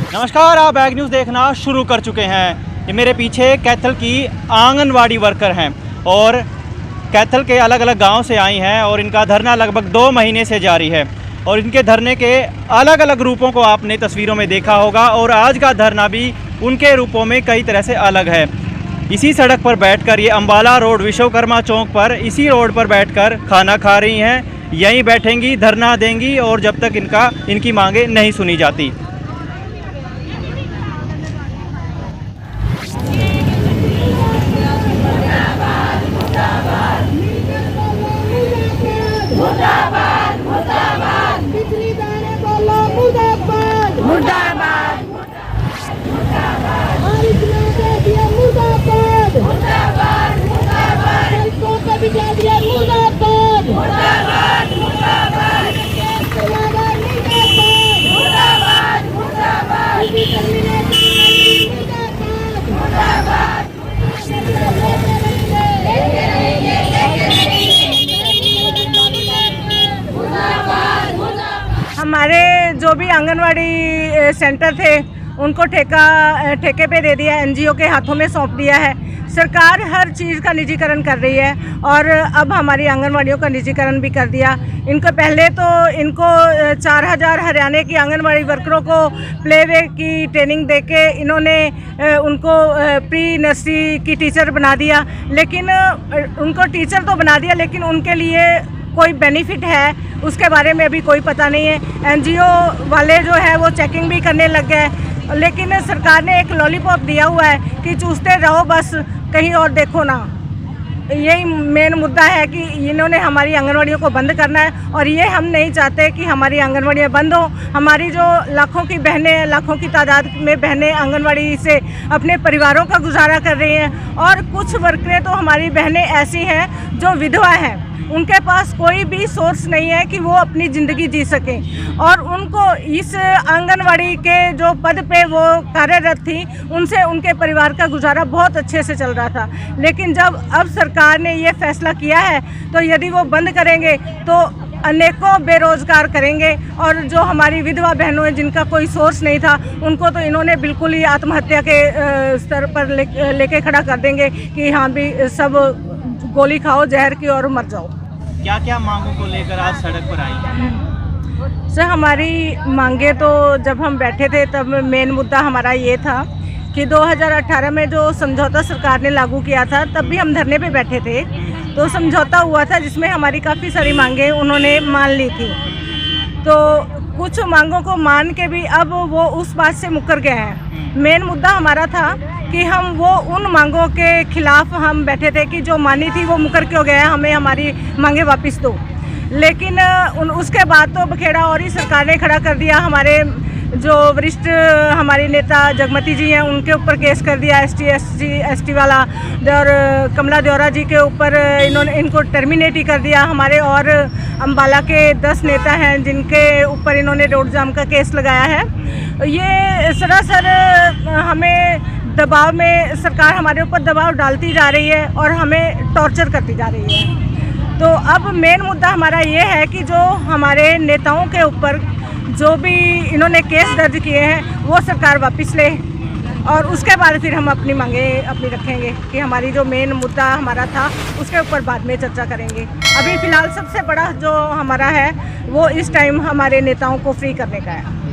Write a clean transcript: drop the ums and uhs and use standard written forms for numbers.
नमस्कार, आप bag news देखना शुरू कर चुके हैं। ये मेरे पीछे कैथल की आंगनवाड़ी वर्कर हैं और कैथल के अलग अलग गांव से आई हैं और इनका धरना लगभग 2 महीने से जारी है और इनके धरने के अलग अलग रूपों को आपने तस्वीरों में देखा होगा और आज का धरना भी उनके रूपों में कई तरह से अलग है। इसी सड़क पर बैठकर ये अम्बाला रोड विश्वकर्मा चौक पर इसी रोड पर बैठकर खाना खा रही हैं, यहीं बैठेंगी, धरना देंगी और जब तक इनकी मांगे नहीं सुनी जाती। मुर्दाबाद मुर्दाबाद बिजली दाने बोलो मुर्दाबाद मुर्दाबाद मुर्दाबाद और इसमें कह दिया मुर्दाबाद मुर्दाबाद मुर्दाबाद इसको कभी कह दिया मुर्दाबाद मुर्दाबाद मुर्दाबाद मुर्दाबाद मुर्दाबाद मुर्दाबाद मुर्दाबाद हमारे जो भी आंगनवाड़ी सेंटर थे उनको ठेके पे दे दिया, एनजीओ के हाथों में सौंप दिया है। सरकार हर चीज़ का निजीकरण कर रही है और अब हमारी आंगनवाड़ियों का निजीकरण भी कर दिया। पहले तो इनको 4000 हरियाणा की आंगनवाड़ी वर्करों को प्लेवे की ट्रेनिंग देके इन्होंने उनको प्री नर्सरी की टीचर बना दिया, लेकिन उनको टीचर तो बना दिया लेकिन उनके लिए कोई बेनिफिट है उसके बारे में अभी कोई पता नहीं है। एनजीओ वाले जो है वो चेकिंग भी करने लग गए, लेकिन सरकार ने एक लॉलीपॉप दिया हुआ है कि चूसते रहो बस, कहीं और देखो ना। यही मेन मुद्दा है कि इन्होंने हमारी आंगनवाड़ियों को बंद करना है और ये हम नहीं चाहते कि हमारी आंगनवाड़ियाँ बंद हो। हमारी जो लाखों की बहनें, लाखों की तादाद में बहनें आंगनवाड़ी से अपने परिवारों का गुजारा कर रही हैं और कुछ वर्करें तो हमारी बहनें ऐसी हैं जो विधवा हैं, उनके पास कोई भी सोर्स नहीं है कि वो अपनी ज़िंदगी जी सकें और उनको इस आंगनवाड़ी के जो पद पे वो कार्यरत थी उनसे उनके परिवार का गुजारा बहुत अच्छे से चल रहा था। लेकिन जब अब सरकार ने ये फैसला किया है तो यदि वो बंद करेंगे तो अनेकों बेरोज़गार करेंगे और जो हमारी विधवा बहनों हैं जिनका कोई सोर्स नहीं था उनको तो इन्होंने बिल्कुल ही आत्महत्या के स्तर पर लेके खड़ा कर देंगे कि हाँ भी सब गोली खाओ जहर की और मर जाओ। क्या क्या मांगों को लेकर आज सड़क पर आई? सर, हमारी मांगे तो जब हम बैठे थे तब मेन मुद्दा हमारा ये था कि 2018 में जो समझौता सरकार ने लागू किया था तब भी हम धरने पे बैठे थे, तो समझौता हुआ था जिसमें हमारी काफ़ी सारी मांगे उन्होंने मान ली थी। तो कुछ मांगों को मान के भी अब वो उस बात से मुकर गए हैं। मेन मुद्दा हमारा था कि हम वो उन मांगों के खिलाफ हम बैठे थे कि जो मानी थी वो मुकर क्यों गया, हमें हमारी मांगे वापस दो। लेकिन उसके बाद तो बखेड़ा और ही सरकार ने खड़ा कर दिया। हमारे जो वरिष्ठ हमारे नेता जगमती जी हैं उनके ऊपर केस कर दिया एसटी वाला, और कमला देवरा जी के ऊपर इनको टर्मिनेट ही कर दिया। हमारे और अम्बाला के 10 नेता हैं जिनके ऊपर इन्होंने रोड जाम का केस लगाया है। ये सरासर हमें दबाव में, सरकार हमारे ऊपर दबाव डालती जा रही है और हमें टॉर्चर करती जा रही है। तो अब मेन मुद्दा हमारा ये है कि जो हमारे नेताओं के ऊपर जो भी इन्होंने केस दर्ज किए हैं वो सरकार वापस ले और उसके बाद फिर हम अपनी मांगे अपनी रखेंगे कि हमारी जो मेन मुद्दा हमारा था उसके ऊपर बाद में चर्चा करेंगे। अभी फ़िलहाल सबसे बड़ा जो हमारा है वो इस टाइम हमारे नेताओं को फ्री करने का है।